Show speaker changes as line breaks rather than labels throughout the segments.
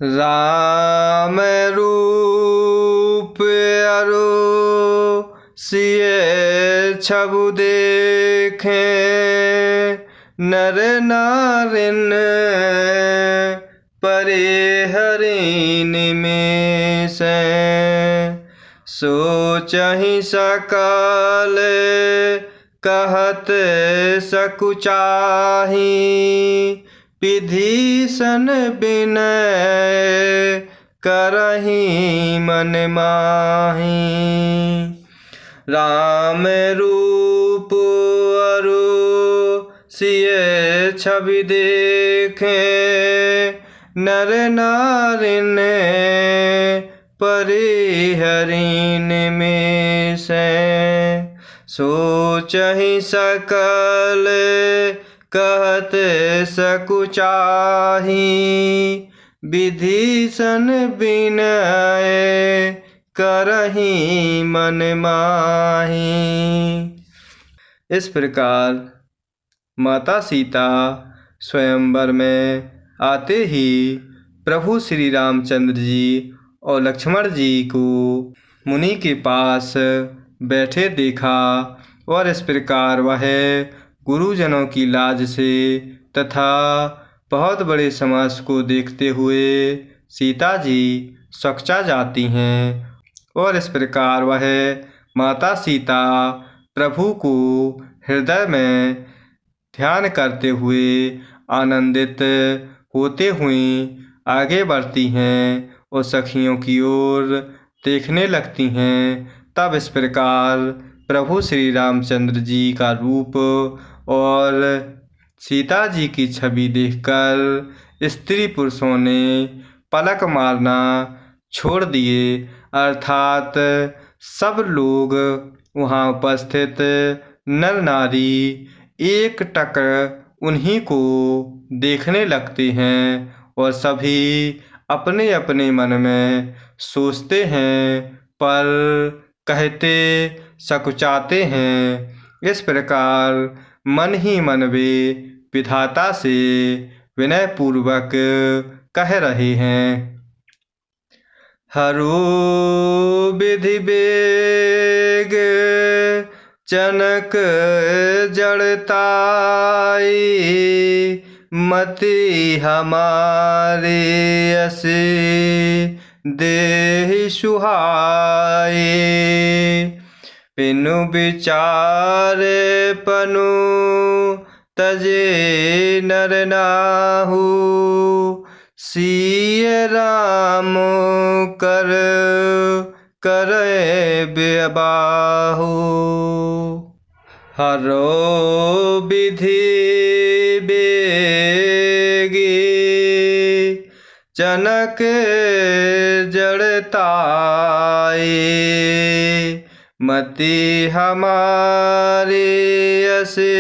राम रूप अरु सिए छबु देखे, नर नारिन परे हरि निमेषे। सोचहि सकल कहत सकुचाहि, विभीषण विनय करहि मन माहि। राम रूप अरु सिए छवि देखे, नर नारिन परि हरि निमेषे। सोचहि सकल कहत सकुचाहि, विभीषण विनय करहि मन माहि। इस प्रकार माता सीता स्वयंवर में आते ही प्रभु श्री रामचंद्र जी और लक्ष्मण जी को मुनि के पास बैठे देखा, और इस प्रकार वह गुरुजनों की लाज से तथा बहुत बड़े समाज को देखते हुए सीता जी सकचा जाती हैं। और इस प्रकार वह माता सीता प्रभु को हृदय में ध्यान करते हुए आनंदित होते हुए आगे बढ़ती हैं और सखियों की ओर देखने लगती हैं। तब इस प्रकार प्रभु श्री रामचंद्र जी का रूप और सीता जी की छवि देखकर स्त्री पुरुषों ने पलक मारना छोड़ दिए, अर्थात सब लोग वहाँ उपस्थित नर नारी एक टक उन्हीं को देखने लगते हैं और सभी अपने अपने मन में सोचते हैं पर कहते सकुचाते हैं। इस प्रकार मन ही मन वे विधाता से विनय पूर्वक कह रहे हैं। हरो विधि वेग जनक जड़ताई, मति हमारे असे देहि सुहाए। बिनु विचार पनु तजे नर नाहु, सिय राम कर करे बेबाहु। हरो विधि बेगी जनक जड़ताए, मति हमारे असे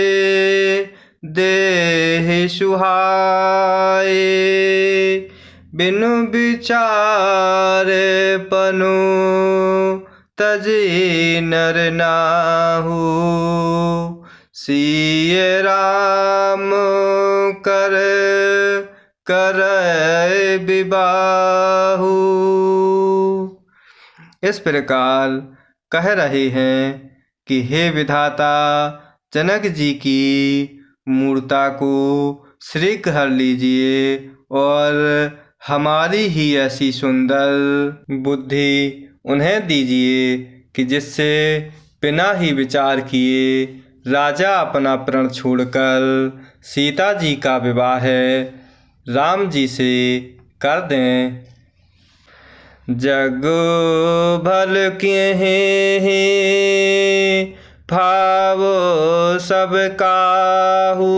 देहि सुहाए। बिनु विचार पनु तजे नर नाहु, सिय राम कर करे विबाहु। इस प्रकार कह रहे हैं कि हे विधाता, जनक जी की मूर्ता को श्री कर लीजिए और हमारी ही ऐसी सुंदर बुद्धि उन्हें दीजिए कि जिससे बिना ही विचार किए राजा अपना प्रण छोड़कर सीता जी का विवाह राम जी से कर दें। जग भल किन्हि भावो सब काहू,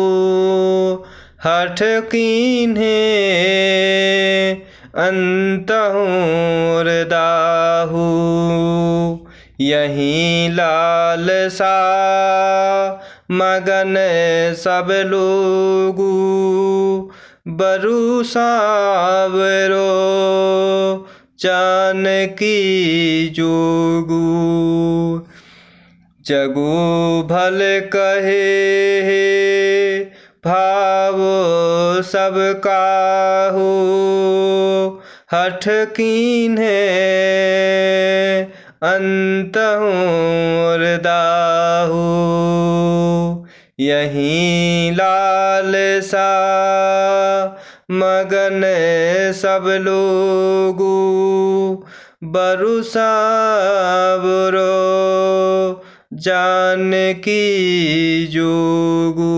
हठ कीन्हे अंतहु दाहू। यही लालसा मगन सब लोगू, बरु सावरो जानकी जोगू। जगु भल कहे भावो सब काहू, हठ कीन्हे अंतहु दाहु। यहीं लालसा मगन सब लोगु, बरु सावरो जानकी जोगु।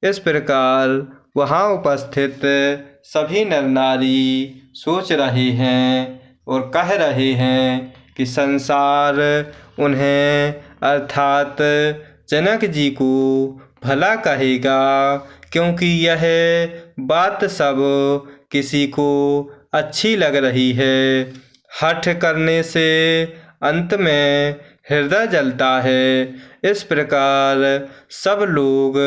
इस प्रकार वहाँ उपस्थित सभी नर नारी सोच रहे हैं और कह रहे हैं कि संसार उन्हें अर्थात जनक जी को भला कहेगा, क्योंकि यह बात सब किसी को अच्छी लग रही है। हठ करने से अंत में हृदय जलता है। इस प्रकार सब लोग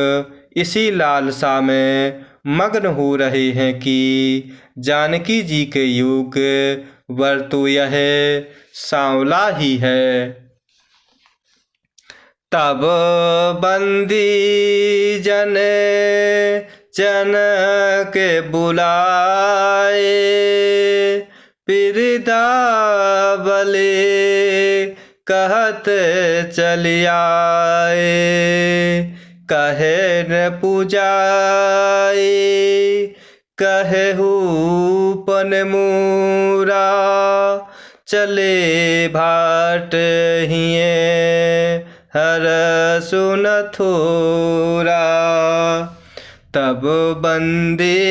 इसी लालसा में मग्न हो रहे हैं कि जानकी जी के योग वर तो यह सांवला ही है। तब बंदी जन जनक बुलाए, बिरदावली कहत चलिए आए। कहे न पूजाए कहेहु पन मूरा, चले भाट हिये हर सुन थोरा। तब बंदी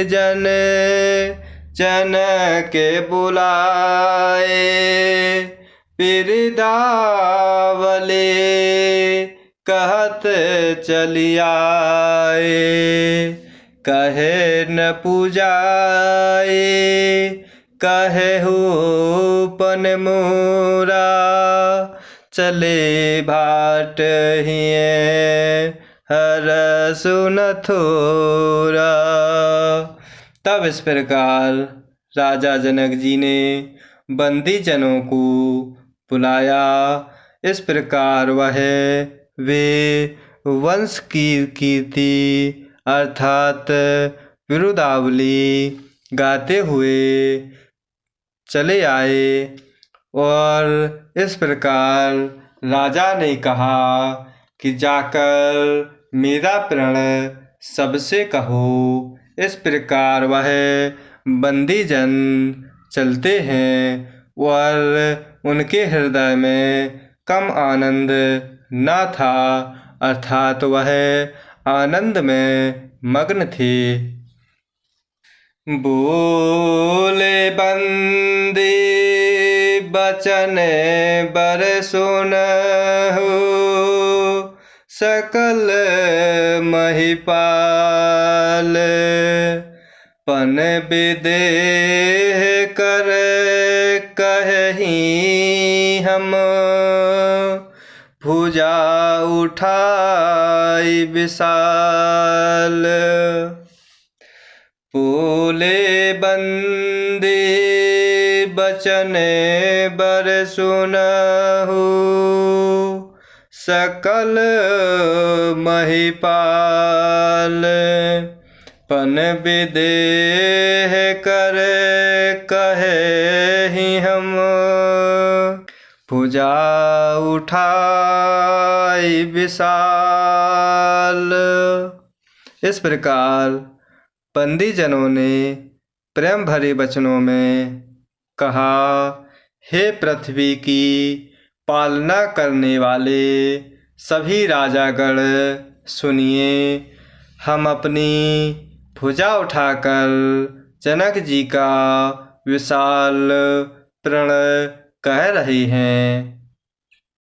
जन जन के बुलाए, बिरदावली कहत चलिए आए। कहे न पूजाए कहेहु पन मोरा, चले भाट हिये हर सुन थोरा। तब इस प्रकार राजा जनक जी ने बंदी जनों को बुलाया। इस प्रकार वे वंश की कीर्ति अर्थात बिरुदावली गाते हुए चले आए। और इस प्रकार राजा ने कहा कि जाकर मेरा प्रण सबसे कहो। इस प्रकार वह बंदी जन चलते हैं और उनके हृदय में कम आनंद न था, अर्थात वह आनंद में मग्न थे। बोले बंदी बचन बर सुनहु, सकल महिपाल पन विदेह कर कहीं हम, भुजा उठाई विशाल। बोले बंदी बचन बर सुनहु, सकल महिपाल पन विदेह कर कहे हम, भुजा उठाई विशाल। इस प्रकार बंदी जनों ने प्रेम भरे वचनों में कहा, हे पृथ्वी की पालना करने वाले सभी राजागण सुनिए। हम अपनी भुजा उठाकर जनक जी का विशाल प्रण कह रहे हैं।